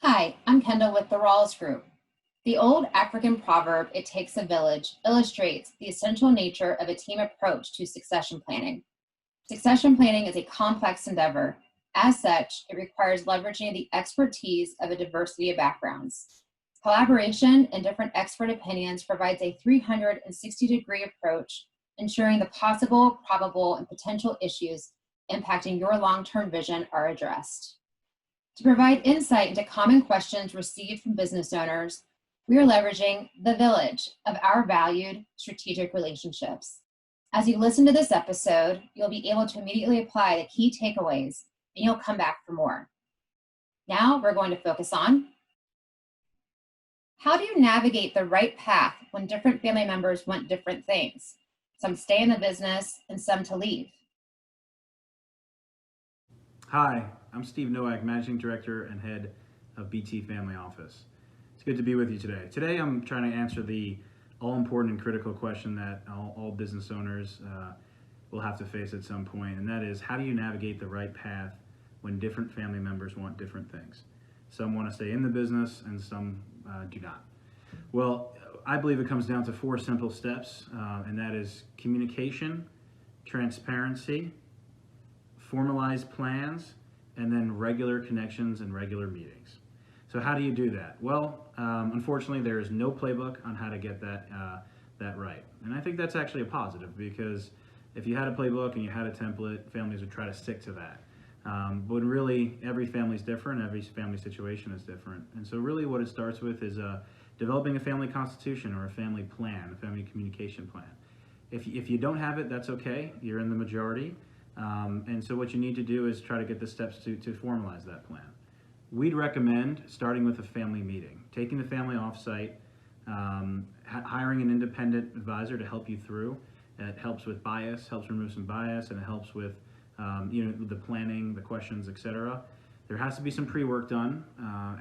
Hi, I'm Kendall with the Rawls Group. The old African proverb, "it takes a village," illustrates the essential nature of a team approach to succession planning. Succession planning is a complex endeavor. As such, it requires leveraging the expertise of a diversity of backgrounds. Collaboration and different expert opinions provides a 360-degree approach, ensuring the possible, probable, and potential issues impacting your long-term vision are addressed. To provide insight into common questions received from business owners, we are leveraging the village of our valued strategic relationships. As you listen to this episode, you'll be able to immediately apply the key takeaways and you'll come back for more. Now we're going to focus on how do you navigate the right path when different family members want different things? Some stay in the business and some to leave. Hi, I'm Steve Nowak, Managing Director and Head of BT Family Office. It's good to be with you today. Today I'm trying to answer the all-important and critical question that all business owners will have to face at some point, and that is, how do you navigate the right path when different family members want different things? Some want to stay in the business and some do not. Well, I believe it comes down to four simple steps, and that is communication, transparency, formalized plans, and then regular connections and regular meetings. So how do you do that? Well, unfortunately, there is no playbook on how to get that right. And I think that's actually a positive, because if you had a playbook and you had a template, families would try to stick to that. But really, every family is different, every family situation is different. And so really what it starts with is developing a family constitution or a family plan, a family communication plan. If you don't have it, that's okay, you're in the majority. And so what you need to do is try to get the steps to formalize that plan. We'd recommend starting with a family meeting, taking the family offsite, hiring an independent advisor to help you through. It helps with bias, helps remove some bias, and it helps with the planning, the questions, etc. There has to be some pre-work done.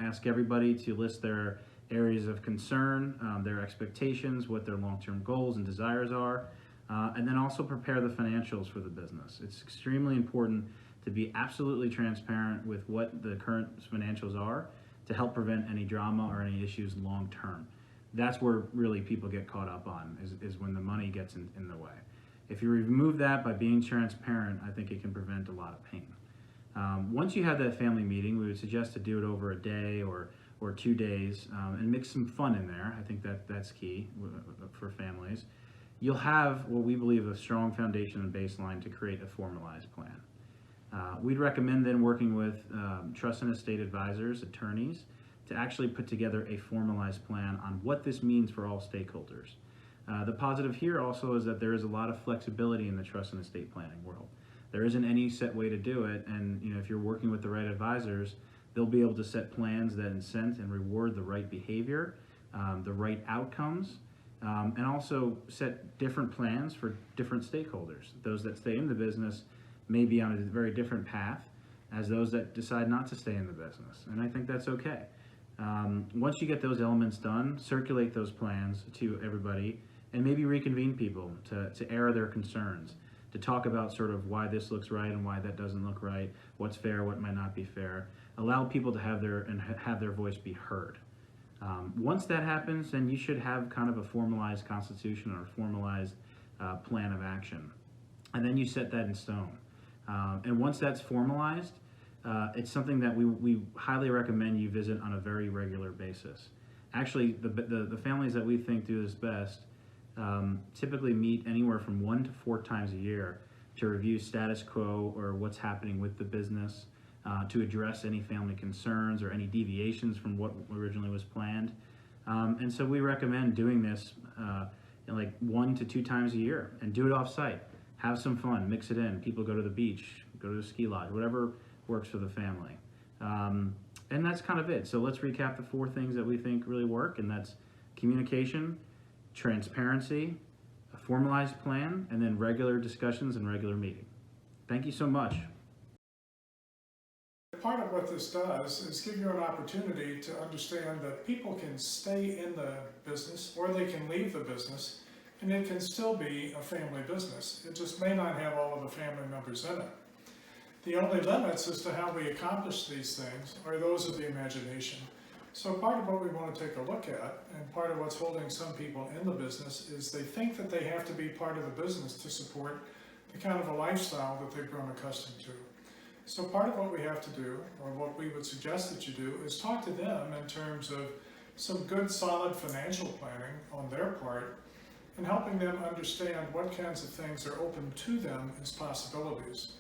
Ask everybody to list their areas of concern, their expectations, what their long-term goals and desires are. And then also prepare the financials for the business. It's extremely important to be absolutely transparent with what the current financials are to help prevent any drama or any issues long term. That's where really people get caught up on, is when the money gets in the way. If you remove that by being transparent, I think it can prevent a lot of pain. Once you have that family meeting, we would suggest to do it over a day or 2 days, and mix some fun in there. I think that's key for families. You'll have what we believe a strong foundation and baseline to create a formalized plan. We'd recommend then working with trust and estate advisors, attorneys, to actually put together a formalized plan on what this means for all stakeholders. The positive here also is that there is a lot of flexibility in the trust and estate planning world. There isn't any set way to do it, and if you're working with the right advisors, they'll be able to set plans that incent and reward the right behavior, the right outcomes, and also set different plans for different stakeholders. Those that stay in the business may be on a very different path as those that decide not to stay in the business, and I think that's okay. Once you get those elements done, circulate those plans to everybody and maybe reconvene people to air their concerns, to talk about sort of why this looks right and why that doesn't look right, what's fair, what might not be fair. Allow people to have their voice be heard. Once that happens, then you should have kind of a formalized constitution or a formalized plan of action. And then you set that in stone. And once that's formalized, it's something that we highly recommend you visit on a very regular basis. Actually, the families that we think do this best typically meet anywhere from 1 to 4 times a year to review status quo or what's happening with the business, to address any family concerns or any deviations from what originally was planned. And so we recommend doing this like 1 to 2 times a year, and do it off-site. Have some fun, mix it in. People go to the beach, go to a ski lodge, whatever works for the family. And that's kind of it. So let's recap the 4 things that we think really work, and that's communication, transparency, a formalized plan, and then regular discussions and regular meeting. Thank you so much. Part of what this does is give you an opportunity to understand that people can stay in the business or they can leave the business, and it can still be a family business. It just may not have all of the family members in it. The only limits as to how we accomplish these things are those of the imagination. So part of what we want to take a look at, and part of what's holding some people in the business, is they think that they have to be part of the business to support the kind of a lifestyle that they've grown accustomed to. So part of what we have to do, or what we would suggest that you do, is talk to them in terms of some good solid financial planning on their part, and helping them understand what kinds of things are open to them as possibilities.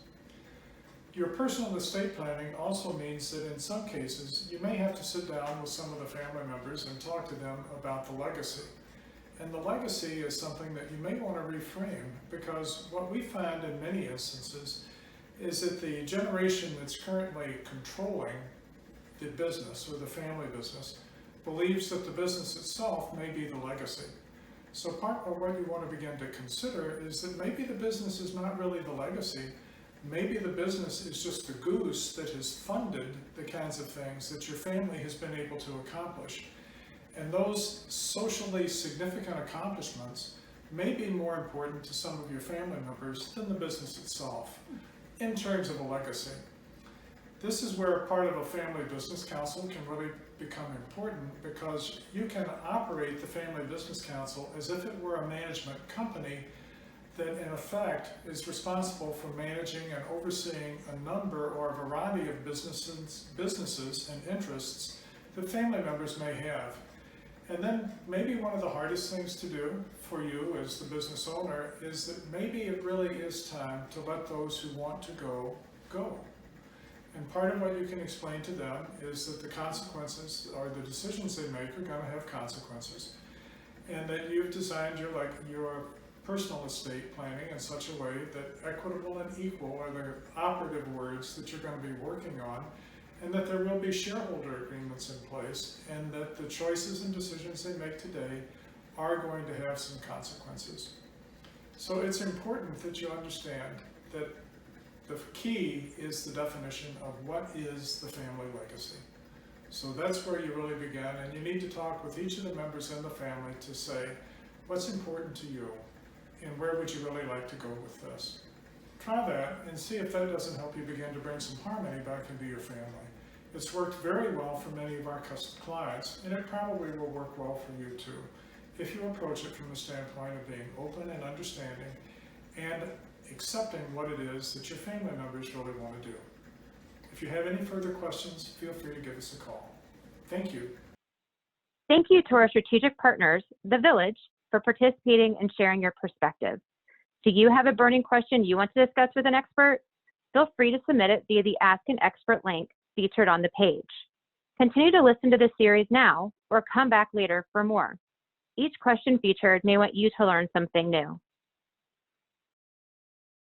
Your personal estate planning also means that in some cases, you may have to sit down with some of the family members and talk to them about the legacy. And the legacy is something that you may want to reframe, because what we find in many instances is that the generation that's currently controlling the business or the family business believes that the business itself may be the legacy. So part of what you want to begin to consider is that maybe the business is not really the legacy. Maybe the business is just the goose that has funded the kinds of things that your family has been able to accomplish. And those socially significant accomplishments may be more important to some of your family members than the business itself, in terms of a legacy. This is where part of a family business council can really become important, because you can operate the family business council as if it were a management company that in effect is responsible for managing and overseeing a number or a variety of businesses and interests that family members may have. And then maybe one of the hardest things to do for you as the business owner is that maybe it really is time to let those who want to go, go. And part of what you can explain to them is that the consequences, or the decisions they make, are going to have consequences. And that you've designed your personal estate planning in such a way that equitable and equal are the operative words that you're going to be working on, and that there will be shareholder agreements in place, and that the choices and decisions they make today are going to have some consequences. So it's important that you understand that the key is the definition of what is the family legacy. So that's where you really begin, and you need to talk with each of the members in the family to say, what's important to you, and where would you really like to go with this? Try that and see if that doesn't help you begin to bring some harmony back into your family. It's worked very well for many of our clients, and it probably will work well for you too, if you approach it from the standpoint of being open and understanding and accepting what it is that your family members really want to do. If you have any further questions, feel free to give us a call. Thank you. Thank you to our strategic partners, The Village, for participating and sharing your perspective. Do you have a burning question you want to discuss with an expert? Feel free to submit it via the Ask an Expert link featured on the page. Continue to listen to the series now, or come back later for more. Each question featured may want you to learn something new.